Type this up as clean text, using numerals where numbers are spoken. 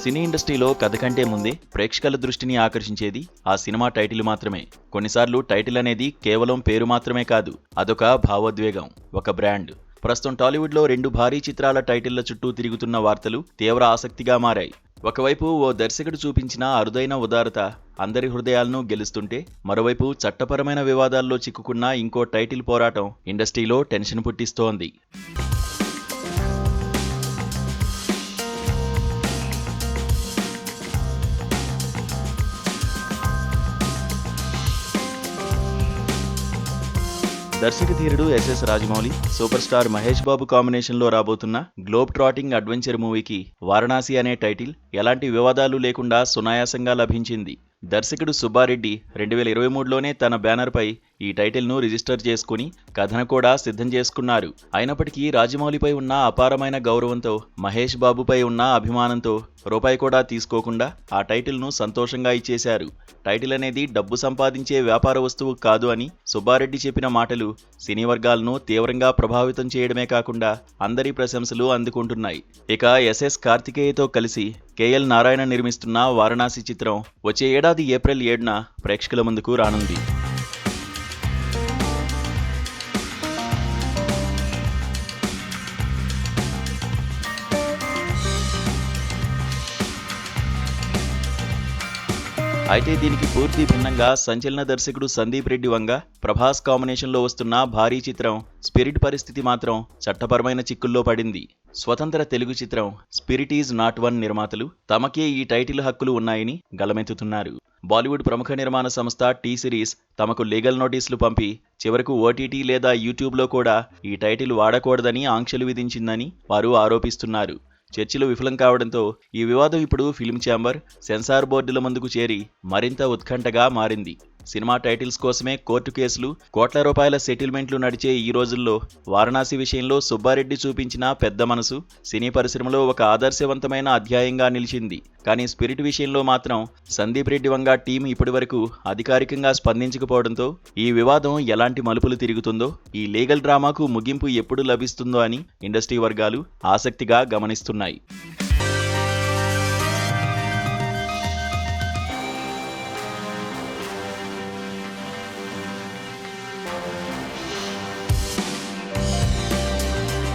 సినీ ఇండస్ట్రీలో కథ కంటే ముందే ప్రేక్షకుల దృష్టిని ఆకర్షించేది ఆ సినిమా టైటిల్ మాత్రమే. కొన్నిసార్లు టైటిల్ అనేది కేవలం పేరు మాత్రమే కాదు, అదొక భావోద్వేగం, ఒక బ్రాండ్. ప్రస్తుతం టాలీవుడ్లో 2 భారీ చిత్రాల టైటిళ్ల చుట్టూ తిరుగుతున్న వార్తలు తీవ్ర ఆసక్తిగా మారాయి. ఒకవైపు ఓ దర్శకుడు చూపించిన అరుదైన ఉదారత అందరి హృదయాలను గెలుస్తుంటే, మరోవైపు చట్టపరమైన వివాదాల్లో చిక్కుకున్న ఇంకో టైటిల్ పోరాటం ఇండస్ట్రీలో టెన్షన్ పుట్టిస్తోంది. దర్శకధీరుడు SS Rajamouli, super star Mahesh Babu కాంబినేషన్లో రాబోతున్న గ్లోబ్ ట్రాటింగ్ అడ్వెంచర్ మూవీకి వారణాసి అనే టైటిల్ ఎలాంటి వివాదాలు లేకుండా సునాయాసంగా లభించింది. దర్శకుడు సుబ్బారెడ్డి 2023లోనే తన బ్యానర్పై ఈ టైటిల్ను రిజిస్టర్ చేసుకుని కథను కూడా సిద్ధం చేసుకున్నారు. అయినప్పటికీ రాజమౌళిపై ఉన్న అపారమైన గౌరవంతో, మహేష్ బాబుపై ఉన్న అభిమానంతో రూపాయి కూడా తీసుకోకుండా ఆ టైటిల్ను సంతోషంగా ఇచ్చేశారు. టైటిల్ అనేది డబ్బు సంపాదించే వ్యాపార వస్తువు కాదు అని సుబ్బారెడ్డి చెప్పిన మాటలు సినీ వర్గాలను తీవ్రంగా ప్రభావితం చేయడమే కాకుండా అందరి ప్రశంసలు అందుకుంటున్నాయి. ఇక ఎస్ఎస్ కార్తికేయతో కలిసి కేఎల్ నారాయణ నిర్మిస్తున్న వారణాసి చిత్రం వచ్చే ఏడాది ఏప్రిల్ 7న ప్రేక్షకుల ముందుకు రానుంది. అయితే దీనికి పూర్తి భిన్నంగా సంచలన దర్శకుడు సందీప్ రెడ్డి వంగ, ప్రభాస్ కాంబినేషన్లో వస్తున్న భారీ చిత్రం స్పిరిట్ పరిస్థితి మాత్రం చట్టపరమైన చిక్కుల్లో పడింది. స్వతంత్ర తెలుగు చిత్రం స్పిరిట్ ఈజ్ నాట్ వన్ నిర్మాతలు తమకే ఈ టైటిల్ హక్కులు ఉన్నాయని గళమెత్తుతున్నారు. బాలీవుడ్ ప్రముఖ నిర్మాణ సంస్థ టీ సిరీస్ తమకు లీగల్ నోటీసులు పంపి చివరకు ఓటీటీ లేదా యూట్యూబ్లో కూడా ఈ టైటిల్ వాడకూడదని ఆంక్షలు విధించిందని వారు ఆరోపిస్తున్నారు. చర్చలు విఫలం కావడంతో ఈ వివాదం ఇప్పుడు ఫిల్మ్ ఛాంబర్, సెన్సార్ బోర్డుల ముందుకు చేరి మరింత ఉత్కంఠగా మారింది. సినిమా టైటిల్స్ కోసమే కోర్టు కేసులు, కోట్ల రూపాయల సెటిల్మెంట్లు నడిచే ఈ రోజుల్లో వారణాసి విషయంలో సుబ్బారెడ్డి చూపించిన పెద్ద మనసు సినీ పరిశ్రమలో ఒక ఆదర్శవంతమైన అధ్యాయంగా నిలిచింది. కానీ స్పిరిట్ విషయంలో మాత్రం సందీప్ రెడ్డి వంగ టీం ఇప్పటివరకు అధికారికంగా స్పందించకపోవడంతో ఈ వివాదం ఎలాంటి మలుపులు తిరుగుతుందో, ఈ లీగల్ డ్రామాకు ముగింపు ఎప్పుడు లభిస్తుందో అని ఇండస్ట్రీ వర్గాలు ఆసక్తిగా గమనిస్తున్నాయి.